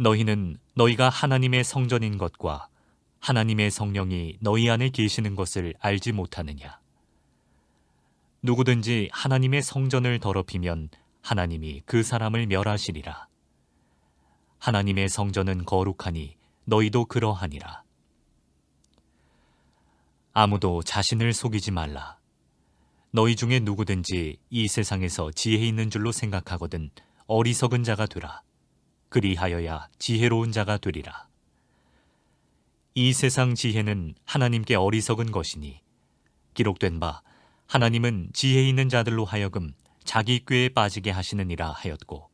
너희는 너희가 하나님의 성전인 것과 하나님의 성령이 너희 안에 계시는 것을 알지 못하느냐? 누구든지 하나님의 성전을 더럽히면 하나님이 그 사람을 멸하시리라. 하나님의 성전은 거룩하니 너희도 그러하니라. 아무도 자신을 속이지 말라. 너희 중에 누구든지 이 세상에서 지혜 있는 줄로 생각하거든 어리석은 자가 되라. 그리하여야 지혜로운 자가 되리라. 이 세상 지혜는 하나님께 어리석은 것이니 기록된 바 하나님은 지혜 있는 자들로 하여금 자기 꾀에 빠지게 하시느니라 하였고,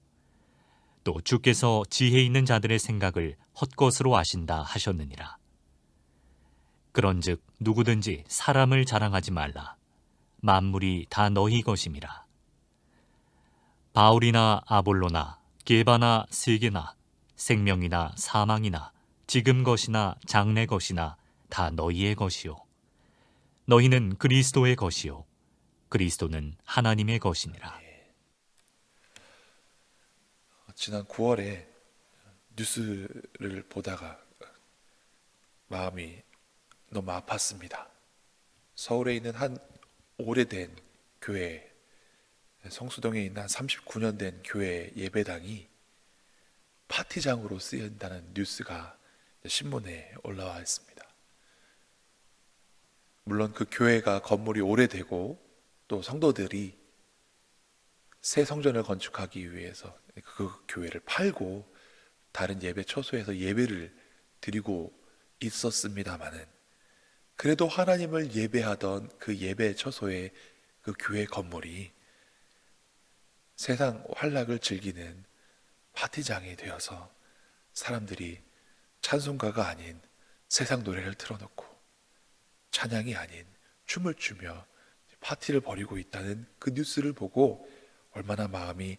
또 주께서 지혜 있는 자들의 생각을 헛것으로 아신다 하셨느니라. 그런즉 누구든지 사람을 자랑하지 말라. 만물이 다 너희 것임이라. 바울이나 아볼로나 게바나 세게나 생명이나 사망이나 지금 것이나 장래 것이나 다 너희의 것이요 너희는 그리스도의 것이요 그리스도는 하나님의 것이니라. 지난 9월에 뉴스를 보다가 마음이 너무 아팠습니다. 서울에 있는 한 오래된 교회, 성수동에 있는 한 39년 된 교회 예배당이 파티장으로 쓰인다는 뉴스가 신문에 올라와 있습니다. 물론 그 교회가 건물이 오래되고 또 성도들이 새 성전을 건축하기 위해서 그 교회를 팔고 다른 예배 처소에서 예배를 드리고 있었습니다마는, 그래도 하나님을 예배하던 그 예배 처소의 그 교회 건물이 세상 환락을 즐기는 파티장이 되어서 사람들이 찬송가가 아닌 세상 노래를 틀어놓고 찬양이 아닌 춤을 추며 파티를 벌이고 있다는 그 뉴스를 보고 얼마나 마음이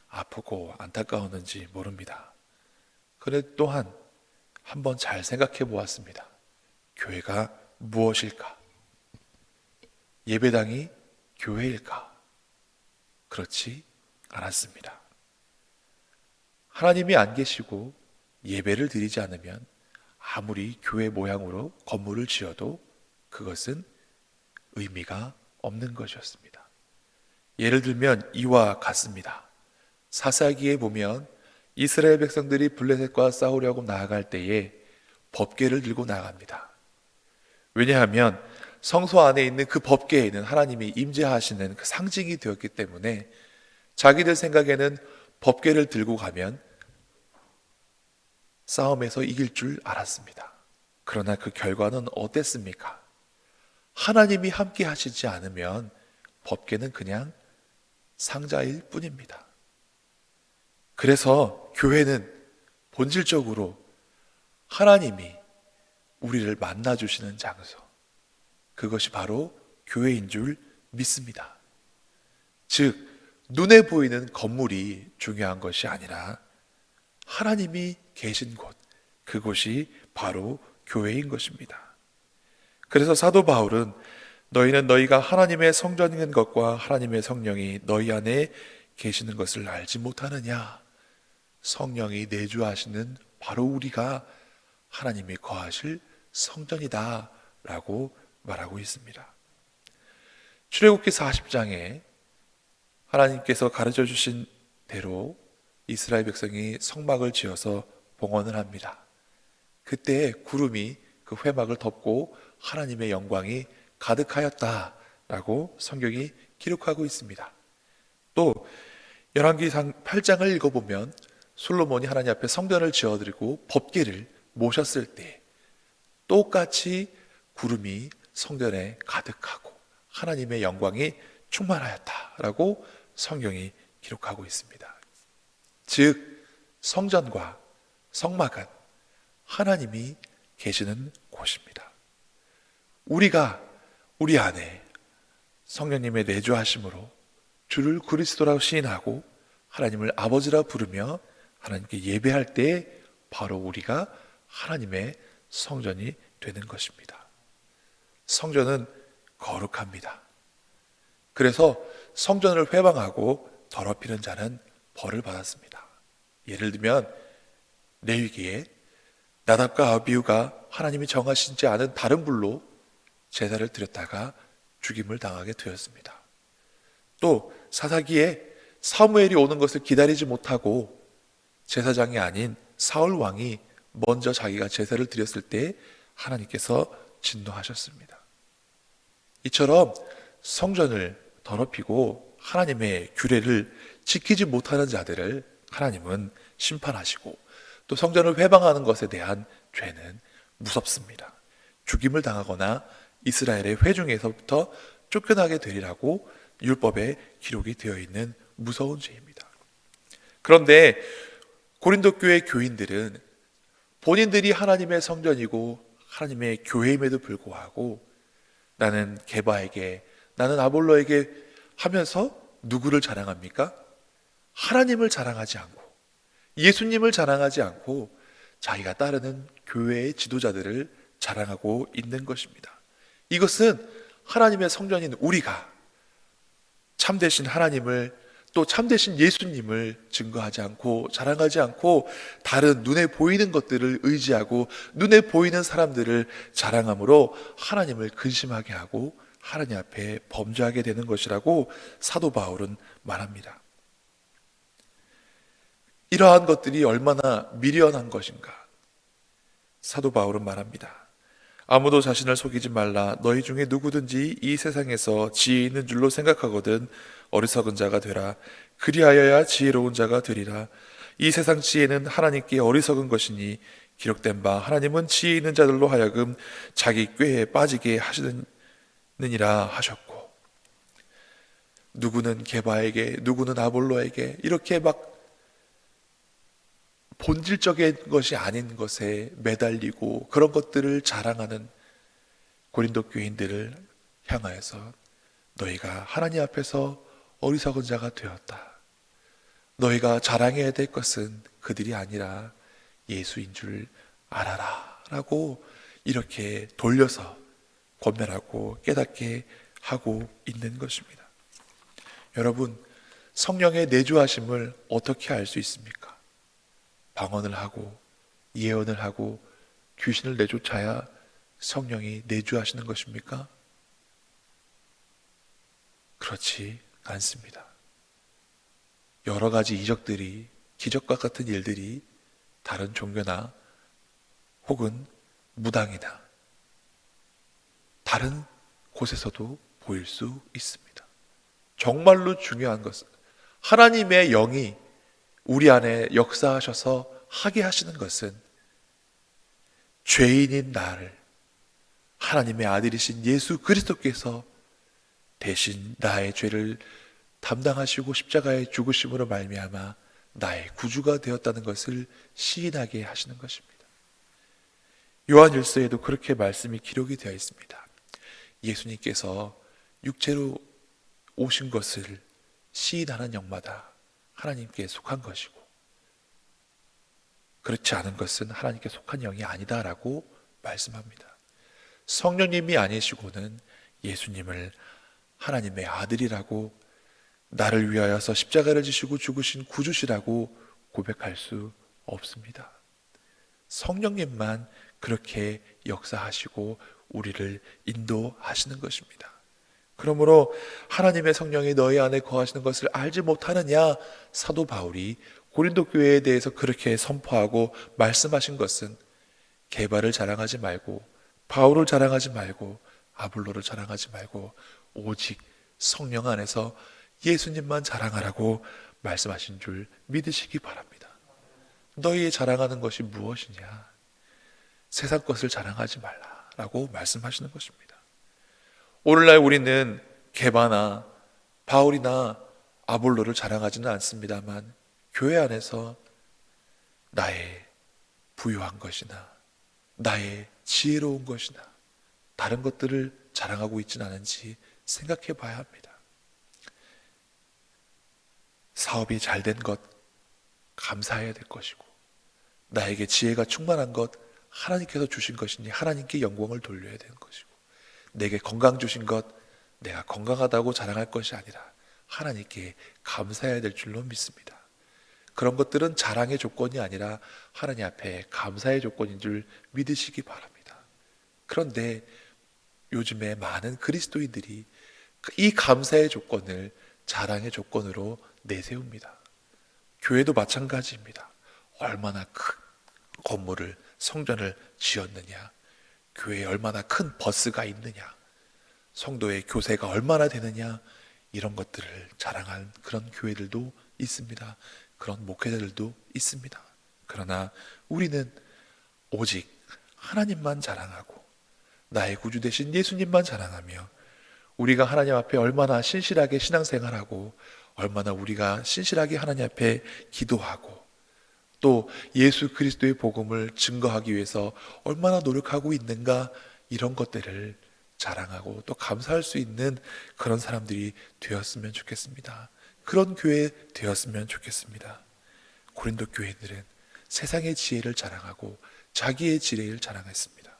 아프고 안타까웠는지 모릅니다. 그런데 또한 한번 잘 생각해 보았습니다. 교회가 무엇일까? 예배당이 교회일까? 그렇지 않았습니다. 하나님이 안 계시고 예배를 드리지 않으면 아무리 교회 모양으로 건물을 지어도 그것은 의미가 없는 것이었습니다. 예를 들면 이와 같습니다. 사사기에 보면 이스라엘 백성들이 블레셋과 싸우려고 나아갈 때에 법궤를 들고 나갑니다. 왜냐하면 성소 안에 있는 그 법궤에는 하나님이 임재하시는 그 상징이 되었기 때문에 자기들 생각에는 법궤를 들고 가면 싸움에서 이길 줄 알았습니다. 그러나 그 결과는 어땠습니까? 하나님이 함께 하시지 않으면 법궤는 그냥 상자일 뿐입니다. 그래서 교회는 본질적으로 하나님이 우리를 만나주시는 장소, 그것이 바로 교회인 줄 믿습니다. 즉, 눈에 보이는 건물이 중요한 것이 아니라 하나님이 계신 곳, 그곳이 바로 교회인 것입니다. 그래서 사도 바울은 너희는 너희가 하나님의 성전인 것과 하나님의 성령이 너희 안에 계시는 것을 알지 못하느냐? 성령이 내주하시는 바로 우리가 하나님이 거하실 성전이다 라고 말하고 있습니다. 출애굽기 40장에 하나님께서 가르쳐 주신 대로 이스라엘 백성이 성막을 지어서 봉헌을 합니다. 그때 구름이 그 회막을 덮고 하나님의 영광이 가득하였다라고 성경이 기록하고 있습니다. 또 열왕기상 8장을 읽어보면 솔로몬이 하나님 앞에 성전을 지어드리고 법궤를 모셨을 때 똑같이 구름이 성전에 가득하고 하나님의 영광이 충만하였다라고 성경이 기록하고 있습니다. 즉, 성전과 성막은 하나님이 계시는 곳입니다. 우리가 우리 안에 성령님의 내주하심으로 주를 그리스도라고 시인하고 하나님을 아버지라 부르며 하나님께 예배할 때 바로 우리가 하나님의 성전이 되는 것입니다. 성전은 거룩합니다. 그래서 성전을 회방하고 더럽히는 자는 벌을 받았습니다. 예를 들면 레위기에 나답과 아비후가 하나님이 정하시지 않은 다른 불로 제사를 드렸다가 죽임을 당하게 되었습니다. 또 사사기에 사무엘이 오는 것을 기다리지 못하고 제사장이 아닌 사울 왕이 먼저 자기가 제사를 드렸을 때 하나님께서 진노하셨습니다. 이처럼 성전을 더럽히고 하나님의 규례를 지키지 못하는 자들을 하나님은 심판하시고, 또 성전을 회방하는 것에 대한 죄는 무섭습니다. 죽임을 당하거나 이스라엘의 회중에서부터 쫓겨나게 되리라고 율법에 기록이 되어 있는 무서운 죄입니다. 그런데 고린도 교회 교인들은 본인들이 하나님의 성전이고 하나님의 교회임에도 불구하고 나는 게바에게, 나는 아볼로에게 하면서 누구를 자랑합니까? 하나님을 자랑하지 않고 예수님을 자랑하지 않고 자기가 따르는 교회의 지도자들을 자랑하고 있는 것입니다. 이것은 하나님의 성전인 우리가 참되신 하나님을, 또 참되신 예수님을 증거하지 않고 자랑하지 않고 다른 눈에 보이는 것들을 의지하고 눈에 보이는 사람들을 자랑함으로 하나님을 근심하게 하고 하나님 앞에 범죄하게 되는 것이라고 사도 바울은 말합니다. 이러한 것들이 얼마나 미련한 것인가. 사도 바울은 말합니다. 아무도 자신을 속이지 말라. 너희 중에 누구든지 이 세상에서 지혜 있는 줄로 생각하거든 어리석은 자가 되라. 그리하여야 지혜로운 자가 되리라. 이 세상 지혜는 하나님께 어리석은 것이니 기록된 바 하나님은 지혜 있는 자들로 하여금 자기 꾀에 빠지게 하시느니라 하셨고, 누구는 게바에게 누구는 아볼로에게 이렇게 막 본질적인 것이 아닌 것에 매달리고 그런 것들을 자랑하는 고린도 교인들을 향하여서 너희가 하나님 앞에서 어리석은 자가 되었다. 너희가 자랑해야 될 것은 그들이 아니라 예수인 줄 알아라 라고 이렇게 돌려서 권면하고 깨닫게 하고 있는 것입니다. 여러분, 성령의 내주하심을 어떻게 알 수 있습니까? 방언을 하고 예언을 하고 귀신을 내쫓아야 성령이 내주하시는 것입니까? 그렇지 않습니다. 여러 가지 이적들이, 기적과 같은 일들이 다른 종교나 혹은 무당이나 다른 곳에서도 보일 수 있습니다. 정말로 중요한 것은 하나님의 영이 우리 안에 역사하셔서 하게 하시는 것은 죄인인 나를 하나님의 아들이신 예수 그리스도께서 대신 나의 죄를 담당하시고 십자가에 죽으심으로 말미암아 나의 구주가 되었다는 것을 시인하게 하시는 것입니다. 요한일서에도 그렇게 말씀이 기록이 되어 있습니다. 예수님께서 육체로 오신 것을 시인하는 영마다 하나님께 속한 것이고 그렇지 않은 것은 하나님께 속한 영이 아니다라고 말씀합니다. 성령님이 아니시고는 예수님을 하나님의 아들이라고, 나를 위하여서 십자가를 지시고 죽으신 구주시라고 고백할 수 없습니다. 성령님만 그렇게 역사하시고 우리를 인도하시는 것입니다. 그러므로 하나님의 성령이 너희 안에 거하시는 것을 알지 못하느냐, 사도 바울이 고린도 교회에 대해서 그렇게 선포하고 말씀하신 것은 게바를 자랑하지 말고 바울을 자랑하지 말고 아볼로를 자랑하지 말고 오직 성령 안에서 예수님만 자랑하라고 말씀하신 줄 믿으시기 바랍니다. 너희의 자랑하는 것이 무엇이냐? 세상 것을 자랑하지 말라라고 말씀하시는 것입니다. 오늘날 우리는 게바나 바울이나 아볼로를 자랑하지는 않습니다만 교회 안에서 나의 부유한 것이나 나의 지혜로운 것이나 다른 것들을 자랑하고 있지는 않은지 생각해 봐야 합니다. 사업이 잘 된 것 감사해야 될 것이고, 나에게 지혜가 충만한 것 하나님께서 주신 것이니 하나님께 영광을 돌려야 되는 것이고, 내게 건강 주신 것 내가 건강하다고 자랑할 것이 아니라 하나님께 감사해야 될 줄로 믿습니다. 그런 것들은 자랑의 조건이 아니라 하나님 앞에 감사의 조건인 줄 믿으시기 바랍니다. 그런데 요즘에 많은 그리스도인들이 이 감사의 조건을 자랑의 조건으로 내세웁니다. 교회도 마찬가지입니다. 얼마나 큰 건물을, 성전을 지었느냐, 교회에 얼마나 큰 버스가 있느냐, 성도의 교세가 얼마나 되느냐, 이런 것들을 자랑한 그런 교회들도 있습니다. 그런 목회자들도 있습니다. 그러나 우리는 오직 하나님만 자랑하고 나의 구주 되신 예수님만 자랑하며, 우리가 하나님 앞에 얼마나 신실하게 신앙생활하고 얼마나 우리가 신실하게 하나님 앞에 기도하고 또 예수 그리스도의 복음을 증거하기 위해서 얼마나 노력하고 있는가, 이런 것들을 자랑하고 또 감사할 수 있는 그런 사람들이 되었으면 좋겠습니다. 그런 교회 되었으면 좋겠습니다. 고린도 교회들은 세상의 지혜를 자랑하고 자기의 지혜를 자랑했습니다.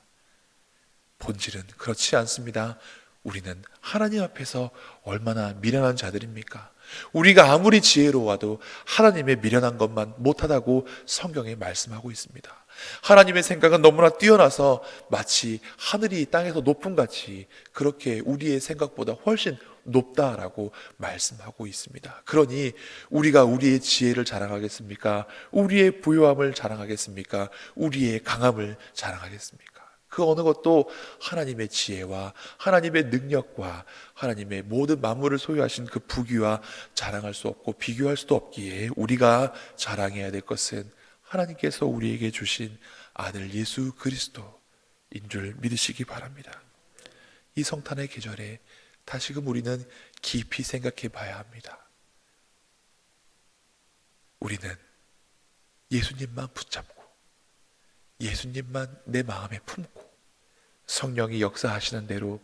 본질은 그렇지 않습니다. 우리는 하나님 앞에서 얼마나 미련한 자들입니까? 우리가 아무리 지혜로워도 하나님의 미련한 것만 못하다고 성경에 말씀하고 있습니다. 하나님의 생각은 너무나 뛰어나서 마치 하늘이 땅에서 높은 같이 그렇게 우리의 생각보다 훨씬 높다라고 말씀하고 있습니다. 그러니 우리가 우리의 지혜를 자랑하겠습니까? 우리의 부요함을 자랑하겠습니까? 우리의 강함을 자랑하겠습니까? 그 어느 것도 하나님의 지혜와 하나님의 능력과 하나님의 모든 만물을 소유하신 그 부귀와 자랑할 수 없고 비교할 수도 없기에 우리가 자랑해야 될 것은 하나님께서 우리에게 주신 아들 예수 그리스도인 줄 믿으시기 바랍니다. 이 성탄의 계절에 다시금 우리는 깊이 생각해 봐야 합니다. 우리는 예수님만 붙잡고 예수님만 내 마음에 품고 성령이 역사하시는 대로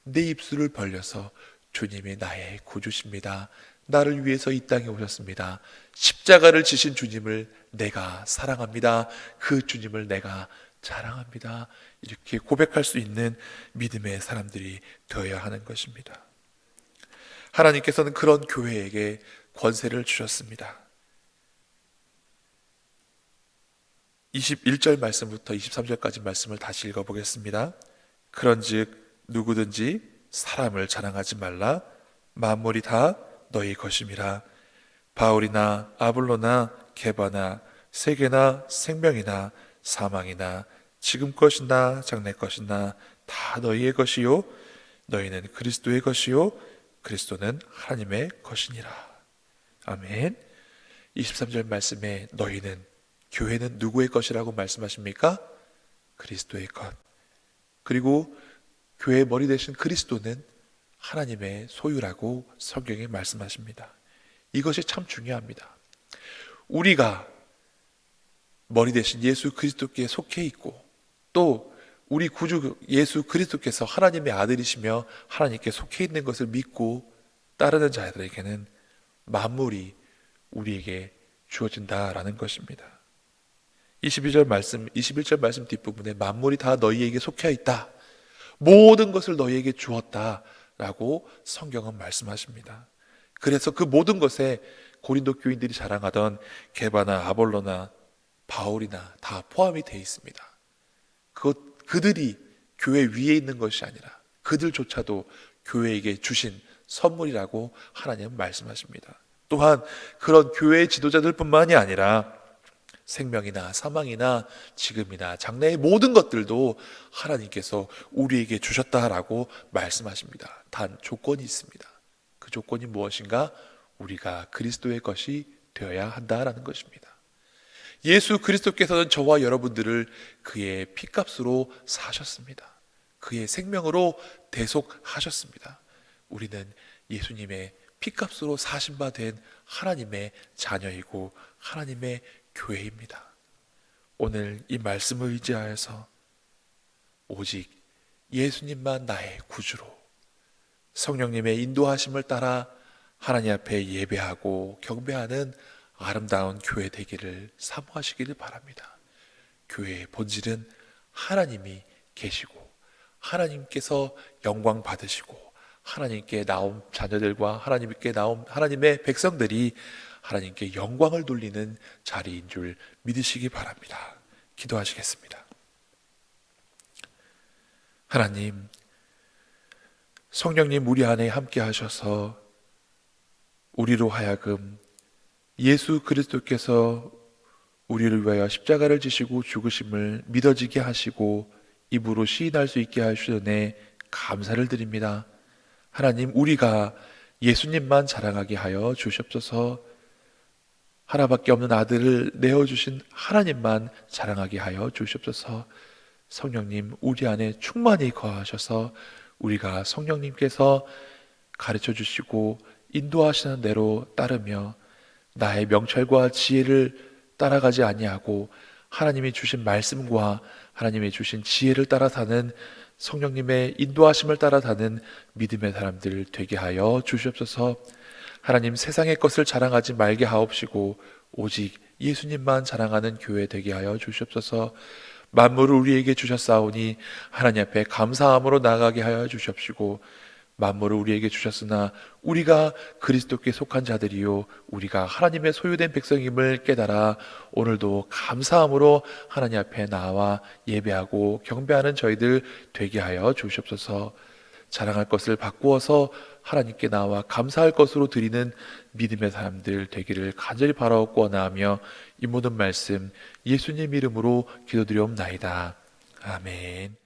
내 입술을 벌려서 주님이 나의 구주십니다, 나를 위해서 이 땅에 오셨습니다, 십자가를 지신 주님을 내가 사랑합니다, 그 주님을 내가 자랑합니다, 이렇게 고백할 수 있는 믿음의 사람들이 되어야 하는 것입니다. 하나님께서는 그런 교회에게 권세를 주셨습니다. 21절 말씀부터 23절까지 말씀을 다시 읽어보겠습니다. 그런즉 누구든지 사람을 자랑하지 말라. 만물이 다 너희 것임이라. 바울이나 아볼로나 게바나 세계나 생명이나 사망이나 지금 것이나 장래 것이나 다 너희의 것이요 너희는 그리스도의 것이요 그리스도는 하나님의 것이니라. 아멘. 23절 말씀에 너희는, 교회는 누구의 것이라고 말씀하십니까? 그리스도의 것. 그리고 교회의 머리 되신 그리스도는 하나님의 소유라고 성경에 말씀하십니다. 이것이 참 중요합니다. 우리가 머리 되신 예수 그리스도께 속해 있고 또 우리 구주 예수 그리스도께서 하나님의 아들이시며 하나님께 속해 있는 것을 믿고 따르는 자들에게는 만물이 우리에게 주어진다라는 것입니다. 21절 말씀 뒷부분에 만물이 다 너희에게 속해 있다, 모든 것을 너희에게 주었다라고 성경은 말씀하십니다. 그래서 그 모든 것에 고린도 교인들이 자랑하던 게바나 아볼로나 바울이나 다 포함이 되어 있습니다. 그들이 교회 위에 있는 것이 아니라 그들조차도 교회에게 주신 선물이라고 하나님은 말씀하십니다. 또한 그런 교회의 지도자들 뿐만이 아니라 생명이나 사망이나 지금이나 장래의 모든 것들도 하나님께서 우리에게 주셨다라고 말씀하십니다. 단 조건이 있습니다. 그 조건이 무엇인가? 우리가 그리스도의 것이 되어야 한다라는 것입니다. 예수 그리스도께서는 저와 여러분들을 그의 피값으로 사셨습니다. 그의 생명으로 대속하셨습니다. 우리는 예수님의 피값으로 사신 바 된 하나님의 자녀이고 하나님의 교회입니다. 오늘 이 말씀을 의지하여서 오직 예수님만 나의 구주로 성령님의 인도하심을 따라 하나님 앞에 예배하고 경배하는 아름다운 교회 되기를 사모하시기를 바랍니다. 교회의 본질은 하나님이 계시고 하나님께서 영광 받으시고 하나님께 나온 자녀들과 하나님께 나온 하나님의 백성들이 하나님께 영광을 돌리는 자리인 줄 믿으시기 바랍니다. 기도하시겠습니다. 하나님, 성령님 우리 안에 함께 하셔서 우리로 하여금 예수 그리스도께서 우리를 위하여 십자가를 지시고 죽으심을 믿어지게 하시고 입으로 시인할 수 있게 하시는 감사를 드립니다. 하나님, 우리가 예수님만 자랑하게 하여 주시옵소서. 하나밖에 없는 아들을 내어주신 하나님만 자랑하게 하여 주시옵소서. 성령님, 우리 안에 충만히 거하셔서 우리가 성령님께서 가르쳐 주시고 인도하시는 대로 따르며 나의 명철과 지혜를 따라가지 아니하고 하나님이 주신 말씀과 하나님이 주신 지혜를 따라 사는, 성령님의 인도하심을 따라 사는 믿음의 사람들 되게 하여 주시옵소서. 하나님, 세상의 것을 자랑하지 말게 하옵시고 오직 예수님만 자랑하는 교회 되게 하여 주시옵소서. 만물을 우리에게 주셨사오니 하나님 앞에 감사함으로 나아가게 하여 주시옵시고, 만물을 우리에게 주셨으나 우리가 그리스도께 속한 자들이요 우리가 하나님의 소유된 백성임을 깨달아 오늘도 감사함으로 하나님 앞에 나와 예배하고 경배하는 저희들 되게 하여 주시옵소서. 자랑할 것을 바꾸어서 하나님께 나와 감사할 것으로 드리는 믿음의 사람들 되기를 간절히 바라옵고 원하며 이 모든 말씀 예수님 이름으로 기도드리옵나이다. 아멘.